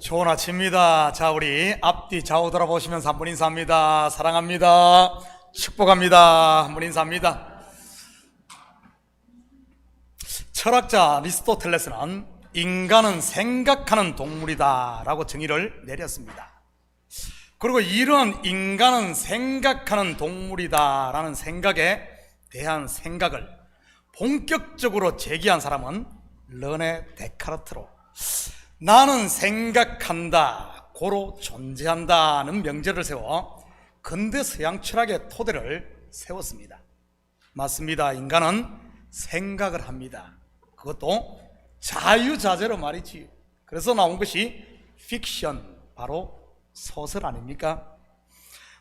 좋은 아침입니다. 자, 우리 앞뒤 좌우 돌아보시면서 한 분 인사합니다. 사랑합니다. 축복합니다. 한 분 인사합니다. 철학자 아리스토텔레스는 인간은 생각하는 동물이다 라고 정의를 내렸습니다. 그리고 이런 인간은 생각하는 동물이다 라는 생각에 대한 생각을 본격적으로 제기한 사람은 르네 데카르트로 나는 생각한다, 고로 존재한다는 명제를 세워 근대 서양 철학의 토대를 세웠습니다. 맞습니다. 인간은 생각을 합니다. 그것도 자유자재로 말이지요. 그래서 나온 것이 픽션, 바로 소설 아닙니까?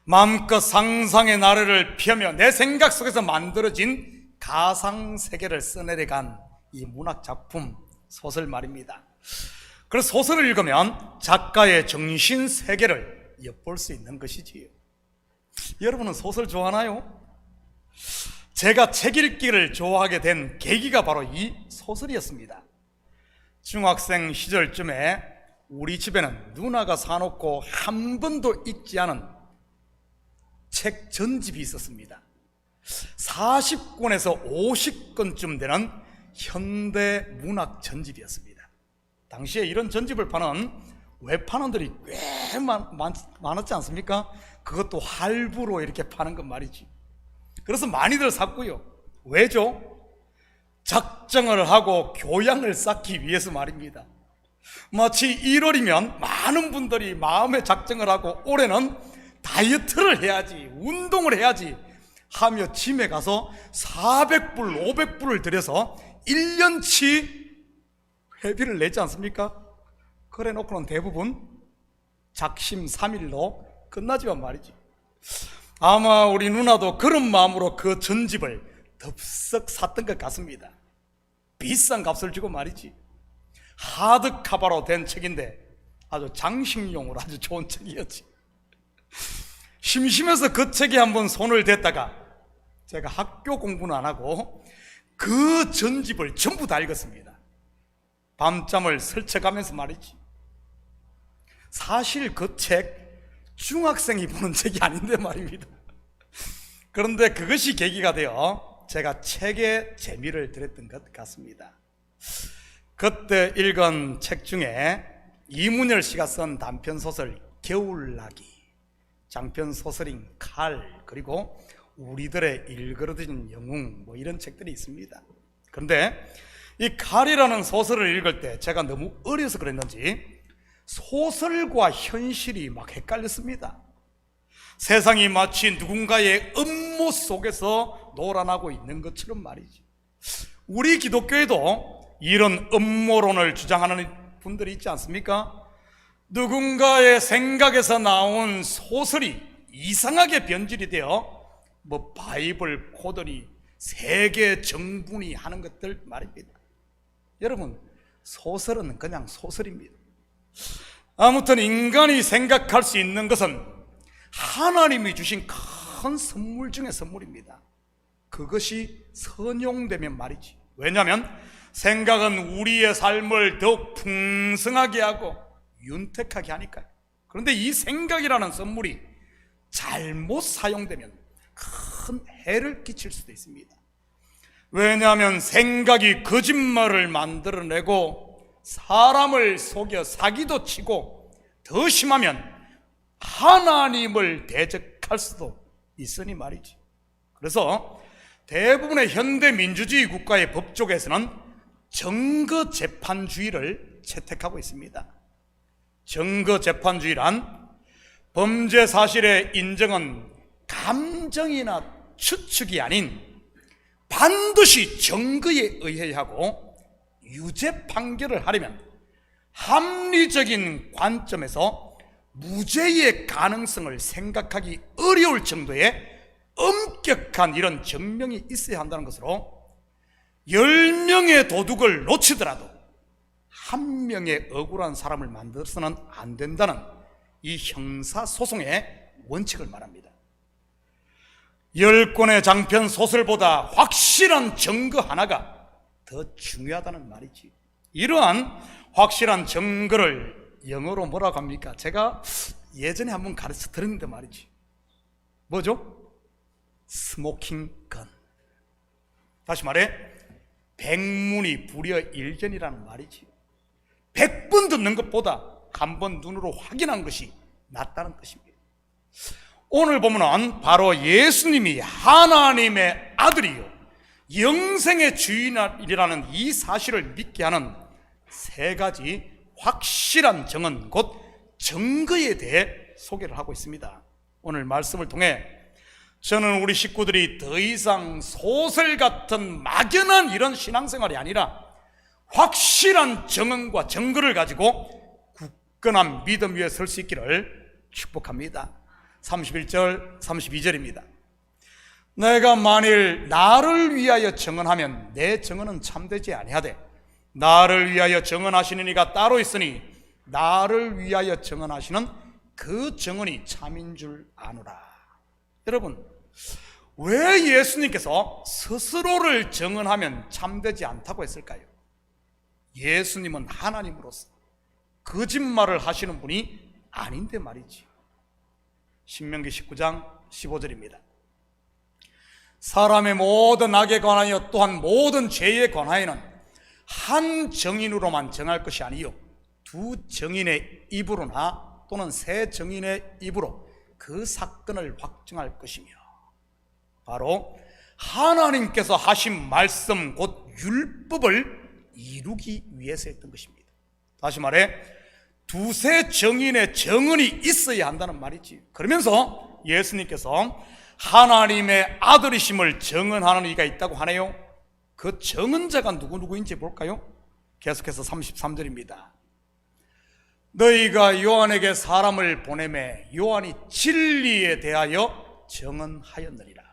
마음껏 상상의 나래를 펴며 내 생각 속에서 만들어진 가상세계를 써내려간 이 문학작품, 소설 말입니다. 그래서 소설을 읽으면 작가의 정신세계를 엿볼 수 있는 것이지요. 여러분은 소설 좋아하나요? 제가 책 읽기를 좋아하게 된 계기가 바로 이 소설이었습니다. 중학생 시절쯤에 우리 집에는 누나가 사놓고 한 번도 읽지 않은 책 전집이 있었습니다. 40권에서 50권쯤 되는 현대 문학 전집이었습니다. 당시에 이런 전집을 파는 외판원들이 꽤 많았지 않습니까? 그것도 할부로 이렇게 파는 건 말이지. 그래서 많이들 샀고요. 왜죠? 작정을 하고 교양을 쌓기 위해서 말입니다. 마치 1월이면 많은 분들이 마음의 작정을 하고 올해는 다이어트를 해야지, 운동을 해야지 하며 짐에 가서 400불, 500불을 들여서 1년치 회비를 내지 않습니까? 그래 놓고는 대부분 작심 3일로 끝나지만 말이지. 아마 우리 누나도 그런 마음으로 그 전집을 덥석 샀던 것 같습니다. 비싼 값을 주고 말이지. 하드카바로 된 책인데 아주 장식용으로 아주 좋은 책이었지. 심심해서 그 책에 한번 손을 댔다가 제가 학교 공부는 안 하고 그 전집을 전부 다 읽었습니다. 밤잠을 설쳐가면서 말이지. 사실 그 책 중학생이 보는 책이 아닌데 말입니다. 그런데 그것이 계기가 되어 제가 책에 재미를 들였던 것 같습니다. 그때 읽은 책 중에 이문열 씨가 쓴 단편소설 겨울나기, 장편소설인 칼, 그리고 우리들의 일그러진 영웅, 뭐 이런 책들이 있습니다. 그런데 이 칼이라는 소설을 읽을 때 제가 너무 어려서 그랬는지 소설과 현실이 막 헷갈렸습니다. 세상이 마치 누군가의 음모 속에서 놀아나고 있는 것처럼 말이지. 우리 기독교에도 이런 음모론을 주장하는 분들이 있지 않습니까? 누군가의 생각에서 나온 소설이 이상하게 변질이 되어 뭐 바이블 코드니 세계 정분이 하는 것들 말입니다. 여러분, 소설은 그냥 소설입니다. 아무튼 인간이 생각할 수 있는 것은 하나님이 주신 큰 선물 중에 선물입니다. 그것이 선용되면 말이지. 왜냐하면 생각은 우리의 삶을 더욱 풍성하게 하고 윤택하게 하니까요. 그런데 이 생각이라는 선물이 잘못 사용되면 큰 해를 끼칠 수도 있습니다. 왜냐하면 생각이 거짓말을 만들어내고 사람을 속여 사기도 치고 더 심하면 하나님을 대적할 수도 있으니 말이지. 그래서 대부분의 현대 민주주의 국가의 법조계에서는 증거재판주의를 채택하고 있습니다. 증거재판주의란 범죄 사실의 인정은 감정이나 추측이 아닌 반드시 증거에 의해야 하고 유죄 판결을 하려면 합리적인 관점에서 무죄의 가능성을 생각하기 어려울 정도의 엄격한 이런 증명이 있어야 한다는 것으로 10명의 도둑을 놓치더라도 1명의 억울한 사람을 만들어서는 안 된다는 이 형사소송의 원칙을 말합니다. 10권의 장편 소설보다 확실한 증거 하나가 더 중요하다는 말이지. 이러한 확실한 증거를 영어로 뭐라고 합니까? 제가 예전에 한번 가르쳐 드렸는데 말이지. 뭐죠? 스모킹 건. 다시 말해, 백문이 불여 일견이라는 말이지. 100번 듣는 것보다 한 번 눈으로 확인한 것이 낫다는 뜻입니다. 오늘 보면은 바로 예수님이 하나님의 아들이요 영생의 주인이라는 이 사실을 믿게 하는 세 가지 확실한 증언, 곧 증거에 대해 소개를 하고 있습니다. 오늘 말씀을 통해 저는 우리 식구들이 더 이상 소설 같은 막연한 이런 신앙생활이 아니라 확실한 증언과 증거를 가지고 굳건한 믿음 위에 설 수 있기를 축복합니다. 31절 32절입니다. 내가 만일 나를 위하여 증언하면 내 증언은 참되지 아니하되 나를 위하여 증언하시는 이가 따로 있으니 나를 위하여 증언하시는 그 증언이 참인 줄 아노라. 여러분, 왜 예수님께서 스스로를 증언하면 참되지 않다고 했을까요? 예수님은 하나님으로서 거짓말을 하시는 분이 아닌데 말이지. 신명기 19장 15절입니다. 사람의 모든 악에 관하여 또한 모든 죄에 관하여는 한 증인으로만 정할 것이 아니요 두 증인의 입으로나 또는 세 증인의 입으로 그 사건을 확정할 것이며, 바로 하나님께서 하신 말씀 곧 율법을 이루기 위해서 했던 것입니다. 다시 말해 두세 증인의 증언이 있어야 한다는 말이지. 그러면서 예수님께서 하나님의 아들이심을 증언하는 이가 있다고 하네요. 그 증언자가 누구인지 볼까요? 계속해서 33절입니다. 너희가 요한에게 사람을 보내매 요한이 진리에 대하여 증언하였느니라.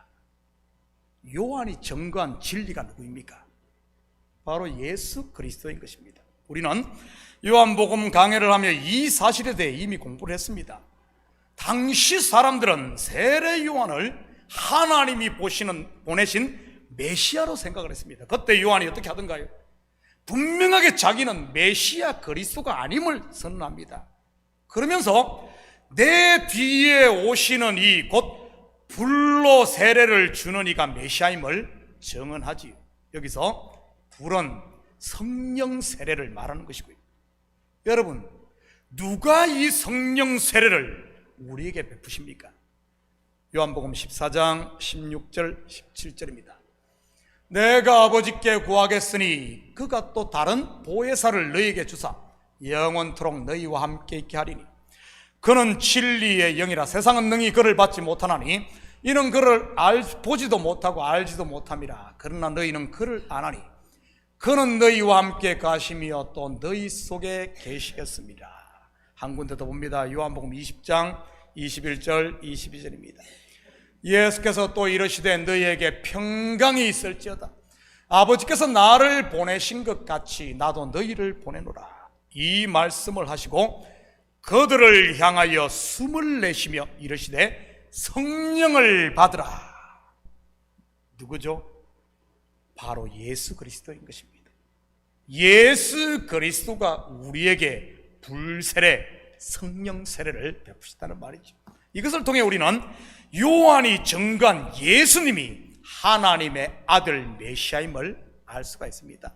요한이 증거한 진리가 누구입니까? 바로 예수 그리스도인 것입니다. 우리는 요한복음 강해를 하며 이 사실에 대해 이미 공부를 했습니다. 당시 사람들은 세례 요한을 하나님이 보내신 메시아로 생각을 했습니다. 그때 요한이 어떻게 하던가요? 분명하게 자기는 메시아 그리스도가 아님을 선언합니다. 그러면서 내 뒤에 오시는 이 곧 불로 세례를 주는 이가 메시아임을 증언하지요. 여기서 불은 성령 세례를 말하는 것이고요. 여러분, 누가 이 성령 세례를 우리에게 베푸십니까? 요한복음 14장 16절 17절입니다. 내가 아버지께 구하겠으니 그가 또 다른 보혜사를 너희에게 주사 영원토록 너희와 함께 있게 하리니 그는 진리의 영이라 세상은 능히 그를 받지 못하나니 이는 그를 보지도 못하고 알지도 못함이라. 그러나 너희는 그를 아나니 그는 너희와 함께 가시며 또 너희 속에 계시겠습니다. 한 군데 더 봅니다. 요한복음 20장 21절 22절입니다. 예수께서 또 이르시되 너희에게 평강이 있을지어다. 아버지께서 나를 보내신 것 같이 나도 너희를 보내노라. 이 말씀을 하시고 그들을 향하여 숨을 내쉬며 이르시되 성령을 받으라. 누구죠? 바로 예수 그리스도인 것입니다. 예수 그리스도가 우리에게 불세례, 성령 세례를 베푸셨다는 말이죠. 이것을 통해 우리는 요한이 증거한 예수님이 하나님의 아들 메시아임을 알 수가 있습니다.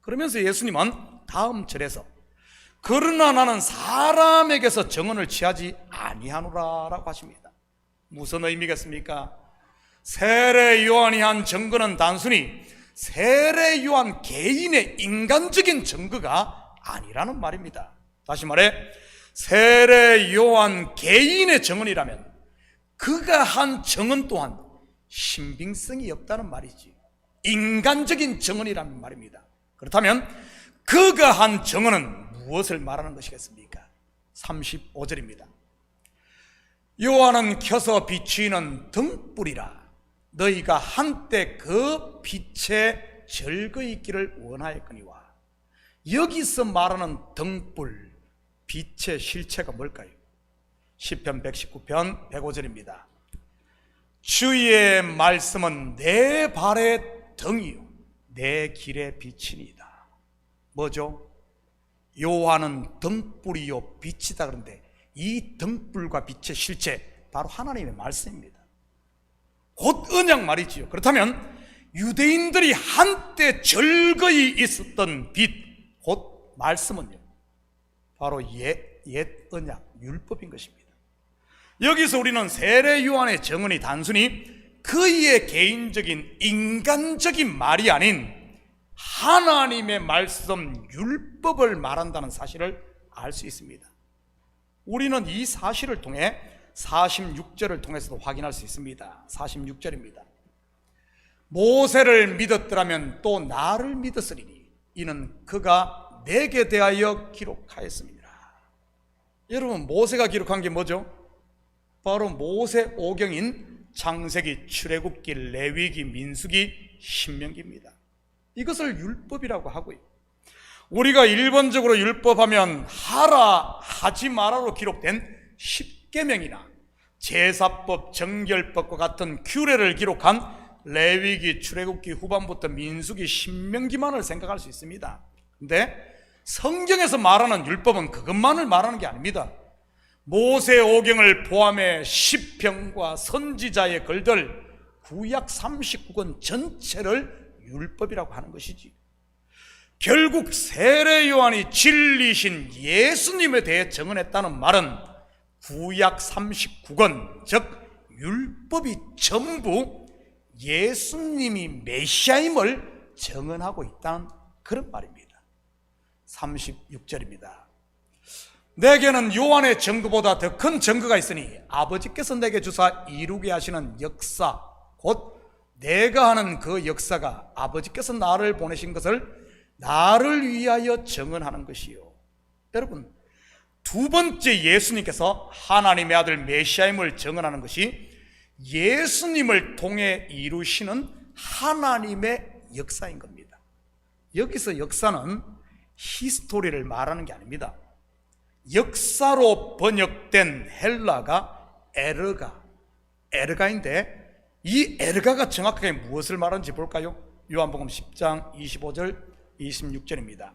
그러면서 예수님은 다음 절에서 그러나 나는 사람에게서 증언을 취하지 아니하노라 라고 하십니다. 무슨 의미겠습니까? 세례 요한이 한 증거는 단순히 세례 요한 개인의 인간적인 증거가 아니라는 말입니다. 다시 말해 세례 요한 개인의 증언이라면 그가 한 증언 또한 신빙성이 없다는 말이지. 인간적인 증언이라는 말입니다. 그렇다면 그가 한 증언은 무엇을 말하는 것이겠습니까? 35절입니다. 요한은 켜서 비추이는 등불이라. 너희가 한때 그 빛에 즐거이 있기를 원하였거니와. 여기서 말하는 등불, 빛의 실체가 뭘까요? 시편 119편 105절입니다. 주의 말씀은 내 발의 등이요 내 길의 빛이니이다. 뭐죠? 요한은 등불이요 빛이다. 그런데 이 등불과 빛의 실체 바로 하나님의 말씀입니다. 곧 언약 말이지요. 그렇다면 유대인들이 한때 절거히 있었던 빛, 곧 말씀은요, 바로 옛 언약 율법인 것입니다. 여기서 우리는 세례 요한의 증언이 단순히 그의 개인적인 인간적인 말이 아닌 하나님의 말씀 율법을 말한다는 사실을 알 수 있습니다. 우리는 이 사실을 통해 46절을 통해서도 확인할 수 있습니다. 46절입니다. 모세를 믿었더라면 또 나를 믿었으리니 이는 그가 내게 대하여 기록하였습니다. 여러분, 모세가 기록한 게 뭐죠? 바로 모세오경인 창세기, 출애굽기, 레위기, 민수기, 신명기입니다. 이것을 율법이라고 하고요, 우리가 일반적으로 율법하면 하라 하지 마라로 기록된 십계명이나 제사법, 정결법과 같은 규례를 기록한 레위기, 출애굽기 후반부터 민수기, 신명기만을 생각할 수 있습니다. 그런데 성경에서 말하는 율법은 그것만을 말하는 게 아닙니다. 모세오경을 포함해 시편과 선지자의 글들 구약 39권 전체를 율법이라고 하는 것이지, 결국 세례 요한이 진리신 예수님에 대해 증언했다는 말은 구약 39권, 즉 율법이 전부 예수님이 메시아임을 증언하고 있다는 그런 말입니다. 36절입니다. 내게는 요한의 증거보다 더 큰 증거가 있으니 아버지께서 내게 주사 이루게 하시는 역사, 곧 내가 하는 그 역사가 아버지께서 나를 보내신 것을 나를 위하여 증언하는 것이요. 여러분, 두 번째 예수님께서 하나님의 아들 메시아임을 증언하는 것이 예수님을 통해 이루시는 하나님의 역사인 겁니다. 여기서 역사는 히스토리를 말하는 게 아닙니다. 역사로 번역된 헬라가 에르가인데, 이 에르가가 정확하게 무엇을 말하는지 볼까요? 요한복음 10장 25절 26절입니다.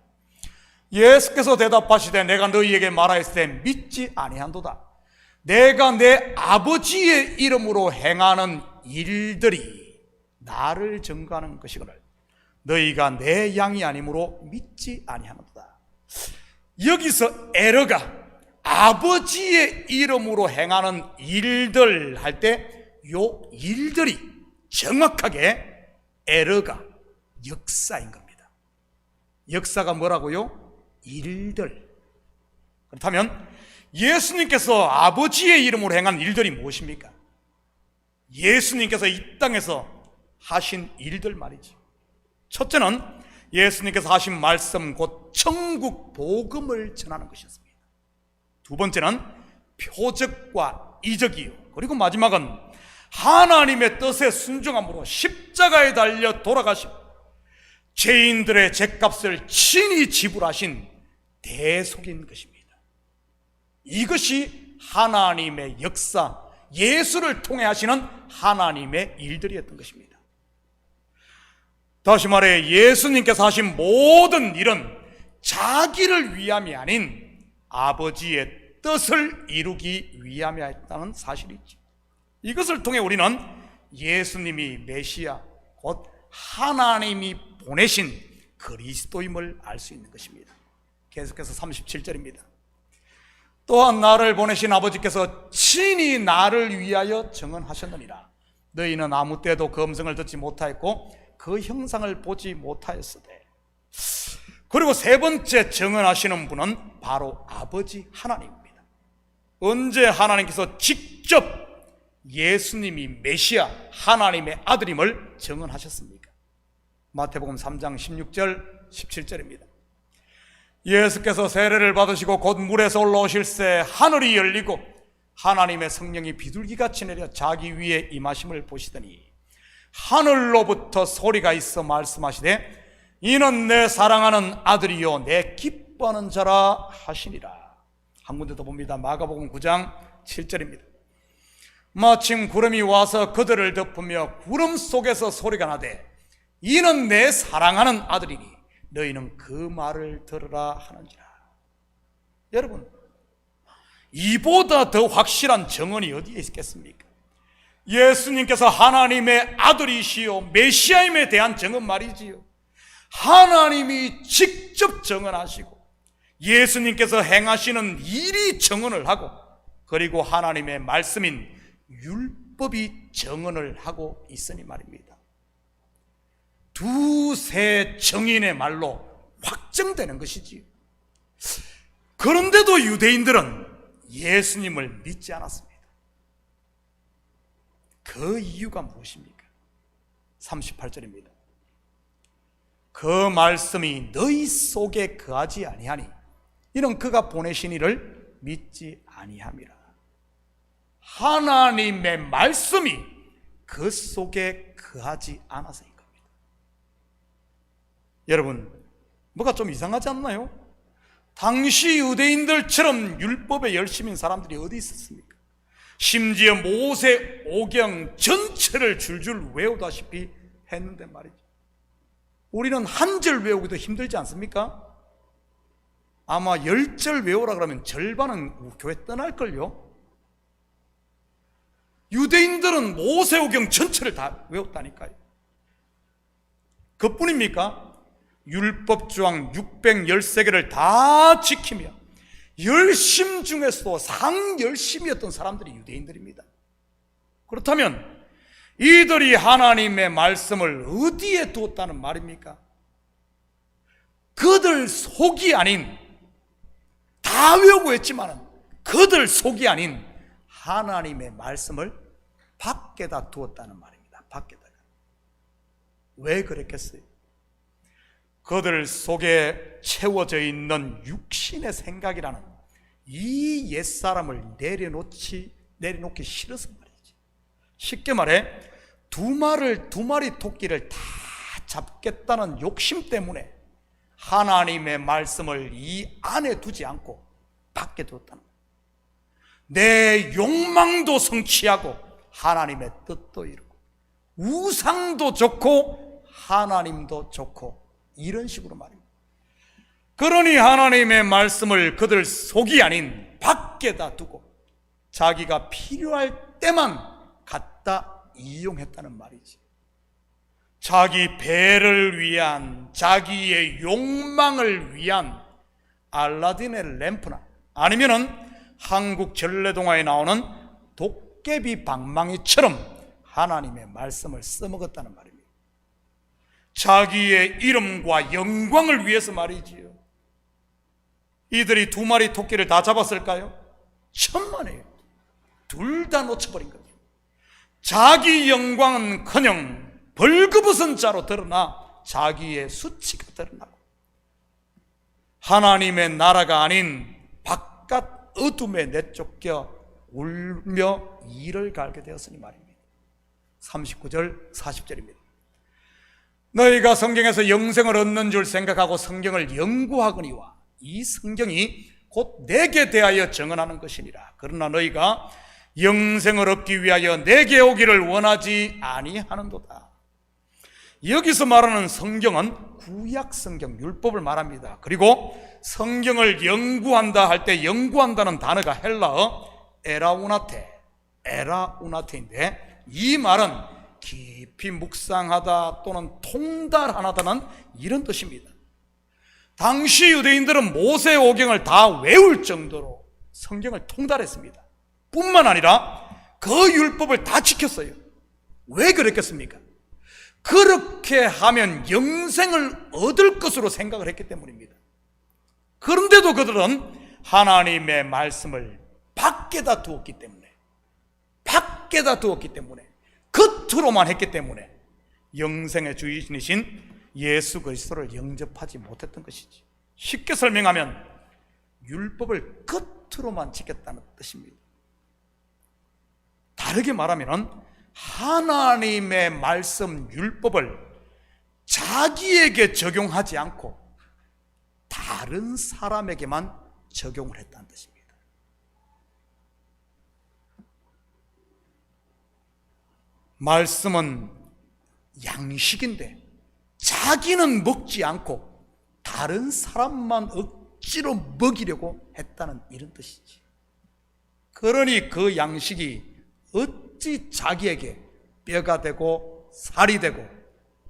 예수께서 대답하시되 내가 너희에게 말하였을 때 믿지 아니한도다. 내가 내 아버지의 이름으로 행하는 일들이 나를 증거하는 것이거늘 너희가 내 양이 아니므로 믿지 아니하는도다. 여기서 에러가 아버지의 이름으로 행하는 일들 할 때 요 일들이 정확하게 에러가 역사인 겁니다. 역사가 뭐라고요? 일들. 그렇다면 예수님께서 아버지의 이름으로 행한 일들이 무엇입니까? 예수님께서 이 땅에서 하신 일들 말이죠. 첫째는 예수님께서 하신 말씀, 곧 천국 복음을 전하는 것이었습니다. 두 번째는 표적과 이적이요, 그리고 마지막은 하나님의 뜻에 순종함으로 십자가에 달려 돌아가시고 죄인들의 죗값을 친히 지불하신 대속인 것입니다. 이것이 하나님의 역사, 예수를 통해 하시는 하나님의 일들이었던 것입니다. 다시 말해 예수님께서 하신 모든 일은 자기를 위함이 아닌 아버지의 뜻을 이루기 위함이었다는 사실이죠. 이것을 통해 우리는 예수님이 메시아, 곧 하나님이 보내신 그리스도임을 알 수 있는 것입니다. 계속해서 37절입니다. 또한 나를 보내신 아버지께서 친히 나를 위하여 증언하셨느니라. 너희는 아무 때도 그 음성을 듣지 못하였고 그 형상을 보지 못하였으되. 그리고 세 번째 증언하시는 분은 바로 아버지 하나님입니다. 언제 하나님께서 직접 예수님이 메시아, 하나님의 아들임을 증언하셨습니까? 마태복음 3장 16절 17절입니다. 예수께서 세례를 받으시고 곧 물에서 올라오실새 하늘이 열리고 하나님의 성령이 비둘기같이 내려 자기 위에 임하심을 보시더니 하늘로부터 소리가 있어 말씀하시되 이는 내 사랑하는 아들이요 내 기뻐하는 자라 하시니라. 한 군데 더 봅니다. 마가복음 9장 7절입니다. 마침 구름이 와서 그들을 덮으며 구름 속에서 소리가 나되 이는 내 사랑하는 아들이니 너희는 그 말을 들으라 하는지라. 여러분, 이보다 더 확실한 증언이 어디에 있겠습니까? 예수님께서 하나님의 아들이시요 메시아임에 대한 증언 말이지요. 하나님이 직접 증언하시고 예수님께서 행하시는 일이 증언을 하고, 그리고 하나님의 말씀인 율법이 증언을 하고 있으니 말입니다. 두세 증인의 말로 확정되는 것이지요. 그런데도 유대인들은 예수님을 믿지 않았습니다. 그 이유가 무엇입니까? 38절입니다. 그 말씀이 너희 속에 거하지 아니하니 이는 그가 보내신 이를 믿지 아니함이라. 하나님의 말씀이 그 속에 거하지 않아서인 겁니다. 여러분, 뭐가 좀 이상하지 않나요? 당시 유대인들처럼 율법에 열심인 사람들이 어디 있었습니까? 심지어 모세 오경 전체를 줄줄 외우다시피 했는데 말이죠. 우리는 한 절 외우기도 힘들지 않습니까? 아마 10절 외우라 그러면 절반은 교회 떠날걸요? 유대인들은 모세오경 전체를 다 외웠다니까요. 그뿐입니까? 율법조항 613개를 다 지키며 열심 중에서도 상열심이었던 사람들이 유대인들입니다. 그렇다면 이들이 하나님의 말씀을 어디에 두었다는 말입니까? 그들 속이 아닌, 다 외우고 했지만 그들 속이 아닌 하나님의 말씀을 밖에다 두었다는 말입니다. 밖에다가. 왜 그랬겠어요? 그들 속에 채워져 있는 육신의 생각이라는 이 옛사람을 내려놓기 싫어서 말이지. 쉽게 말해 두 마리 토끼를 다 잡겠다는 욕심 때문에 하나님의 말씀을 이 안에 두지 않고 밖에 두었다는 거예요. 내 욕망도 성취하고 하나님의 뜻도 이루고 우상도 좋고 하나님도 좋고 이런 식으로 말입니다. 그러니 하나님의 말씀을 그들 속이 아닌 밖에다 두고 자기가 필요할 때만 갖다 이용했다는 말이지. 자기 배를 위한, 자기의 욕망을 위한 알라딘의 램프나 아니면은 한국 전래동화에 나오는 도깨비 방망이처럼 하나님의 말씀을 써먹었다는 말입니다. 자기의 이름과 영광을 위해서 말이지요. 이들이 두 마리 토끼를 다 잡았을까요? 천만에요. 둘 다 놓쳐버린 겁니다. 자기 영광은커녕 벌거벗은 자로 드러나 자기의 수치가 드러나고 하나님의 나라가 아닌 바깥 어둠에 내쫓겨 울며 이를 갈게 되었으니 말입니다. 39절 40절입니다. 너희가 성경에서 영생을 얻는 줄 생각하고 성경을 연구하거니와 이 성경이 곧 내게 대하여 증언하는 것이니라. 그러나 너희가 영생을 얻기 위하여 내게 오기를 원하지 아니하는도다. 여기서 말하는 성경은 구약 성경, 율법을 말합니다. 그리고 성경을 연구한다 할 때 연구한다는 단어가 헬라어 에라우나테인데 이 말은 깊이 묵상하다 또는 통달하다는 이런 뜻입니다. 당시 유대인들은 모세 오경을 다 외울 정도로 성경을 통달했습니다. 뿐만 아니라 그 율법을 다 지켰어요. 왜 그랬겠습니까? 그렇게 하면 영생을 얻을 것으로 생각을 했기 때문입니다. 그런데도 그들은 하나님의 말씀을 밖에다 두었기 때문에 겉으로만 했기 때문에 영생의 주인이신 예수 그리스도를 영접하지 못했던 것이지. 쉽게 설명하면 율법을 겉으로만 지켰다는 뜻입니다. 다르게 말하면 하나님의 말씀 율법을 자기에게 적용하지 않고 다른 사람에게만 적용을 했다는 뜻입니다. 말씀은 양식인데 자기는 먹지 않고 다른 사람만 억지로 먹이려고 했다는 이런 뜻이지. 그러니 그 양식이 어찌 자기에게 뼈가 되고 살이 되고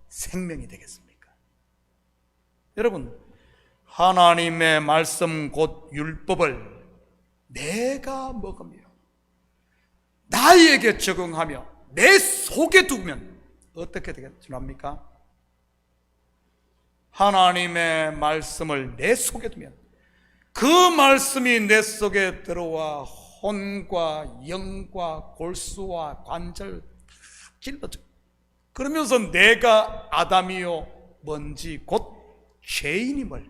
생명이 되겠습니까? 여러분, 하나님의 말씀 곧 율법을 내가 먹으며 나에게 적응하며 내 속에 두면 어떻게 되겠습니까? 하나님의 말씀을 내 속에 두면 그 말씀이 내 속에 들어와 혼과 영과 골수와 관절 다 찔러져. 그러면서 내가 아담이요 먼지 곧 죄인임을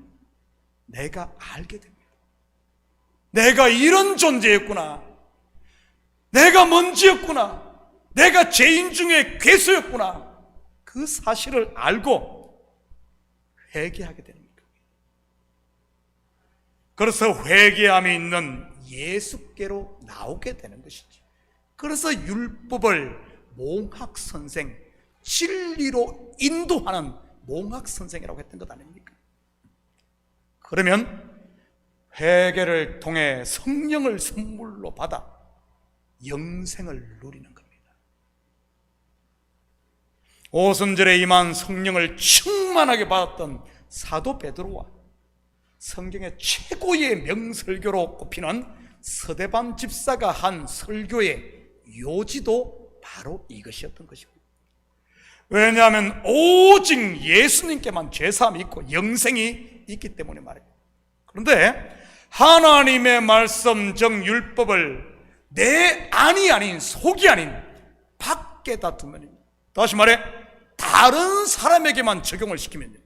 내가 알게 됩니다. 내가 이런 존재였구나. 내가 먼지였구나. 내가 죄인 중에 괴수였구나. 그 사실을 알고 회개하게 되는 겁니다. 그래서 회개함이 있는 예수께로 나오게 되는 것이죠. 그래서 율법을 몽학선생, 진리로 인도하는 몽학선생이라고 했던 것 아닙니까? 그러면 회개를 통해 성령을 선물로 받아 영생을 누리는 겁니다. 오순절에 임한 성령을 충만하게 받았던 사도 베드로와 성경의 최고의 명설교로 꼽히는 서대반 집사가 한 설교의 요지도 바로 이것이었던 것입니다. 왜냐하면 오직 예수님께만 죄사함이 있고 영생이 있기 때문에 말입니다. 그런데 하나님의 말씀 정 율법을 내 안이 아닌 속이 아닌 밖에다 두면, 다시 말해 다른 사람에게만 적용을 시키면요,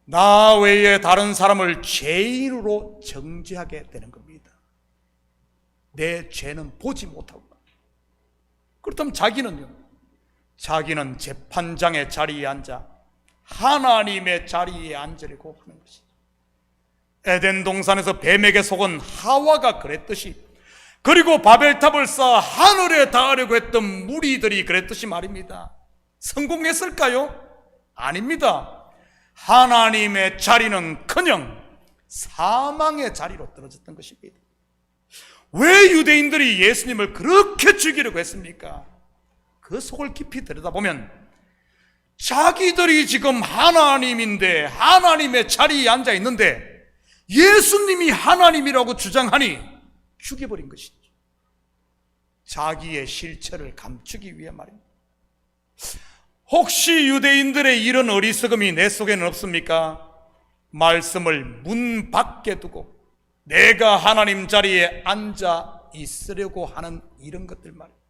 나 외에 다른 사람을 죄인으로 정죄하게 되는 겁니다. 내 죄는 보지 못하고. 그렇다면 자기는 재판장의 자리에 앉아 하나님의 자리에 앉으려고 하는 것이죠. 에덴 동산에서 뱀에게 속은 하와가 그랬듯이, 그리고 바벨탑을 쌓아 하늘에 닿으려고 했던 무리들이 그랬듯이 말입니다. 성공했을까요? 아닙니다. 하나님의 자리는커녕 사망의 자리로 떨어졌던 것입니다. 왜 유대인들이 예수님을 그렇게 죽이려고 했습니까? 그 속을 깊이 들여다보면 자기들이 지금 하나님인데, 하나님의 자리에 앉아 있는데 예수님이 하나님이라고 주장하니 죽여버린 것이죠. 자기의 실체를 감추기 위해 말입니다. 혹시 유대인들의 이런 어리석음이 내 속에는 없습니까? 말씀을 문 밖에 두고 내가 하나님 자리에 앉아 있으려고 하는 이런 것들 말입니다.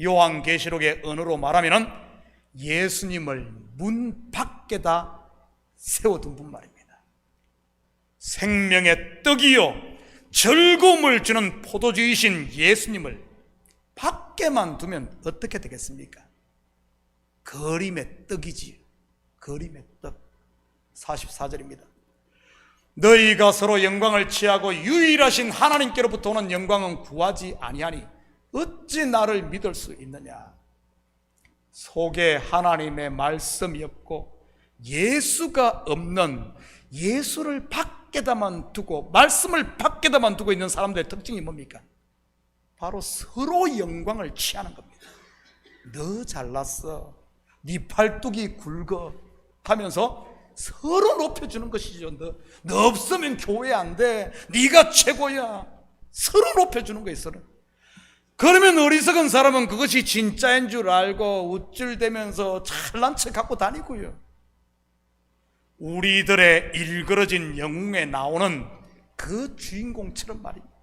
요한계시록의 언어로 말하면 예수님을 문 밖에다 세워둔 분 말입니다. 생명의 떡이요 즐거움을 주는 포도주이신 예수님을 밖에만 두면 어떻게 되겠습니까? 그림의 떡이지. 그림의 떡. 44절입니다. 너희가 서로 영광을 취하고 유일하신 하나님께로부터 오는 영광은 구하지 아니하니 어찌 나를 믿을 수 있느냐. 속에 하나님의 말씀이 없고 예수가 없는, 예수를 밖에다만 두고 말씀을 밖에다만 두고 있는 사람들의 특징이 뭡니까? 바로 서로 영광을 취하는 겁니다. 너 잘났어, 네 팔뚝이 굵어 하면서 서로 높여주는 것이죠. 너 없으면 교회 안 돼, 네가 최고야. 서로 높여주는 거예요. 서로. 그러면 어리석은 사람은 그것이 진짜인 줄 알고 우쭐대면서 잘난 척 갖고 다니고요, 우리들의 일그러진 영웅에 나오는 그 주인공처럼 말입니다.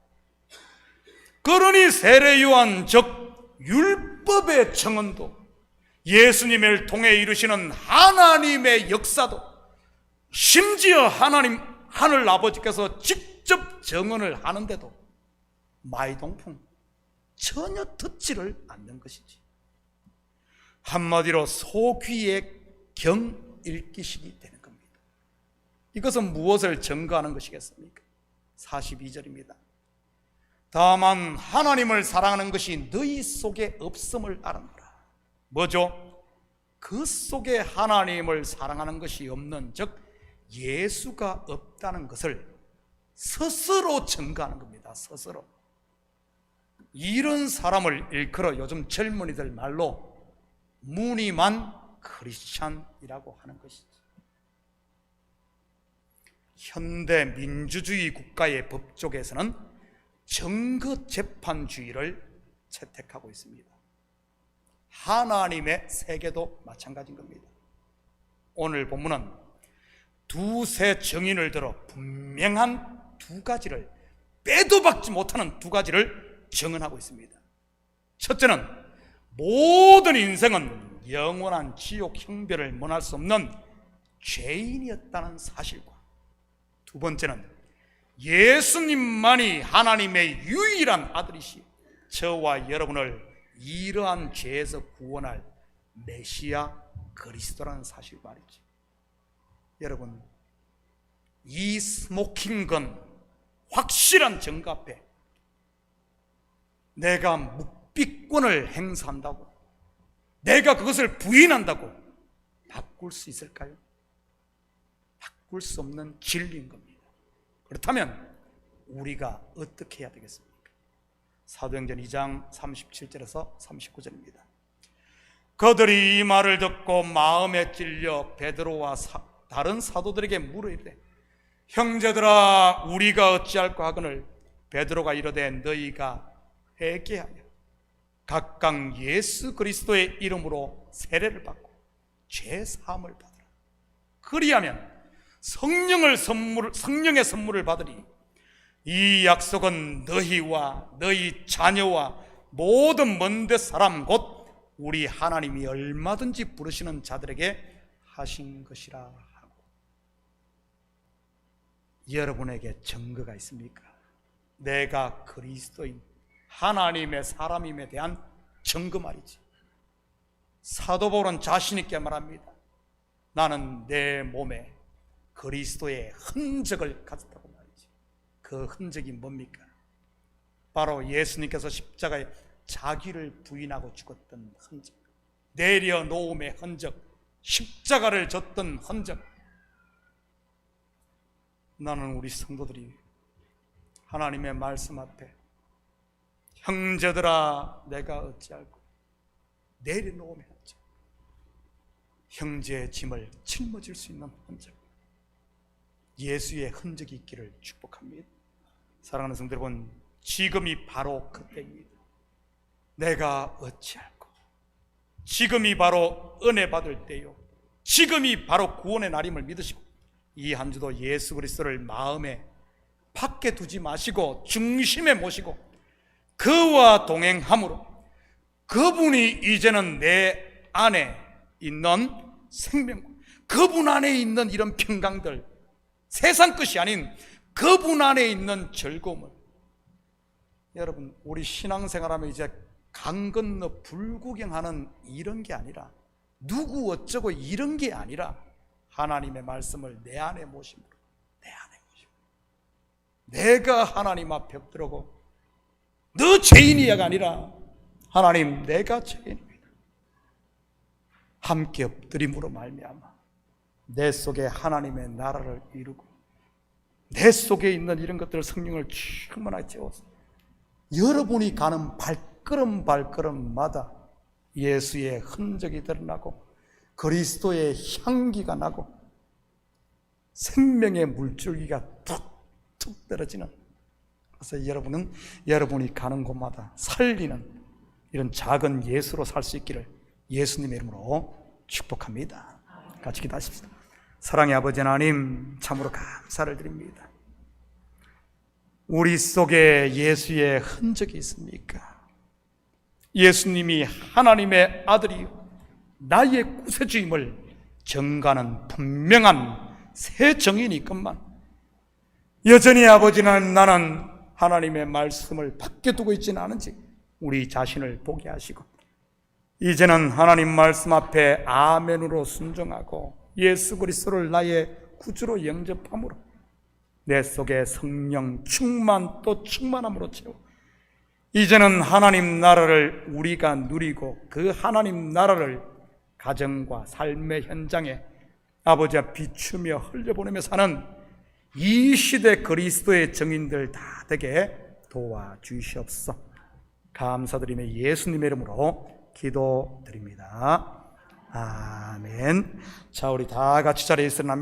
그러니 세례요한 즉 율법의 청언도, 예수님을 통해 이루시는 하나님의 역사도, 심지어 하나님 하늘 아버지께서 직접 정언을 하는데도 마이동풍 전혀 듣지를 않는 것이지. 한마디로 소귀의 경일기식이 되는 겁니다. 이것은 무엇을 증거하는 것이겠습니까? 42절입니다. 다만 하나님을 사랑하는 것이 너희 속에 없음을 알아노라. 뭐죠? 그 속에 하나님을 사랑하는 것이 없는, 즉 예수가 없다는 것을 스스로 증거하는 겁니다. 스스로. 이런 사람을 일컬어 요즘 젊은이들 말로 무늬만 크리스찬이라고 하는 것이죠. 현대 민주주의 국가의 법조계에서는 증거재판주의를 채택하고 있습니다. 하나님의 세계도 마찬가지인 겁니다. 오늘 본문은 두세 증인을 들어 분명한 두 가지를, 빼도 박지 못하는 두 가지를 증언하고 있습니다. 첫째는 모든 인생은 영원한 지옥 형벌을 면할 수 없는 죄인이었다는 사실과, 두 번째는 예수님만이 하나님의 유일한 아들이시 저와 여러분을 이러한 죄에서 구원할 메시아 그리스도라는 사실 말이죠. 여러분, 이 스모킹건 확실한 증거 앞에 내가 묵비권을 행사한다고, 내가 그것을 부인한다고 바꿀 수 있을까요? 바꿀 수 없는 진리인 겁니다. 그렇다면 우리가 어떻게 해야 되겠습니까? 사도행전 2장 37절에서 39절입니다. 그들이 이 말을 듣고 마음에 찔려 베드로와 다른 사도들에게 물으되, 형제들아 우리가 어찌할까 하거늘 베드로가 이르되, 너희가 회개하여 각각 예수 그리스도의 이름으로 세례를 받고 죄 사함을 받으라. 그리하면 성령의 선물을 받으리. 이 약속은 너희와 너희 자녀와 모든 먼데 사람 곧 우리 하나님이 얼마든지 부르시는 자들에게 하신 것이라 하고. 여러분에게 증거가 있습니까? 내가 그리스도인 하나님의 사람임에 대한 증거 말이지. 사도 바울은 자신 있게 말합니다. 나는 내 몸에 그리스도의 흔적을 가졌다고 말이지. 그 흔적이 뭡니까? 바로 예수님께서 십자가에 자기를 부인하고 죽었던 흔적, 내려놓음의 흔적, 십자가를 졌던 흔적. 나는 우리 성도들이 하나님의 말씀 앞에 형제들아 내가 어찌할꼬, 내려놓음의 흔적, 형제의 짐을 짊어질 수 있는 흔적, 예수의 흔적이 있기를 축복합니다. 사랑하는 성도 여러분, 지금이 바로 그때입니다. 내가 어찌할꼬, 지금이 바로 은혜 받을 때요, 지금이 바로 구원의 날임을 믿으시고 이 한 주도 예수 그리스도를 마음에 밖에 두지 마시고 중심에 모시고 그와 동행함으로 그분이 이제는 내 안에 있는 생명, 그분 안에 있는 이런 평강들, 세상 것이 아닌 그분 안에 있는 즐거움을, 여러분 우리 신앙생활하면 이제 강 건너 불구경하는 이런 게 아니라, 누구 어쩌고 이런 게 아니라 하나님의 말씀을 내 안에 모심으로, 내 안에 모심으로 내가 하나님 앞에 엎드려고, 너 죄인이야가 아니라 하나님 내가 죄인입니다. 함께 엎드림으로 말미암아 내 속에 하나님의 나라를 이루고 내 속에 있는 이런 것들을 성령을 충만하게 채워서 여러분이 가는 발걸음마다 예수의 흔적이 드러나고 그리스도의 향기가 나고 생명의 물줄기가 툭툭 떨어지는, 그래서 여러분이 가는 곳마다 살리는 이런 작은 예수로 살 수 있기를 예수님의 이름으로 축복합니다. 같이 기도하십시다. 사랑의 아버지 하나님, 참으로 감사를 드립니다. 우리 속에 예수의 흔적이 있습니까? 예수님이 하나님의 아들이요 나의 구세주임을 증가하는 분명한 새 정인이 있건만, 여전히 아버지는 나는 하나님의 말씀을 밖에 두고 있지는 않은지 우리 자신을 보게 하시고, 이제는 하나님 말씀 앞에 아멘으로 순종하고 예수 그리스도를 나의 구주로 영접함으로 내 속에 성령 충만 또 충만함으로 채워 이제는 하나님 나라를 우리가 누리고 그 하나님 나라를 가정과 삶의 현장에 아버지와 비추며 흘려보내며 사는 이 시대 그리스도의 증인들 다 되게 도와주시옵소서. 감사드리며 예수님의 이름으로 기도드립니다. 아멘. 자, 우리 다 같이 자리에 일어납니다.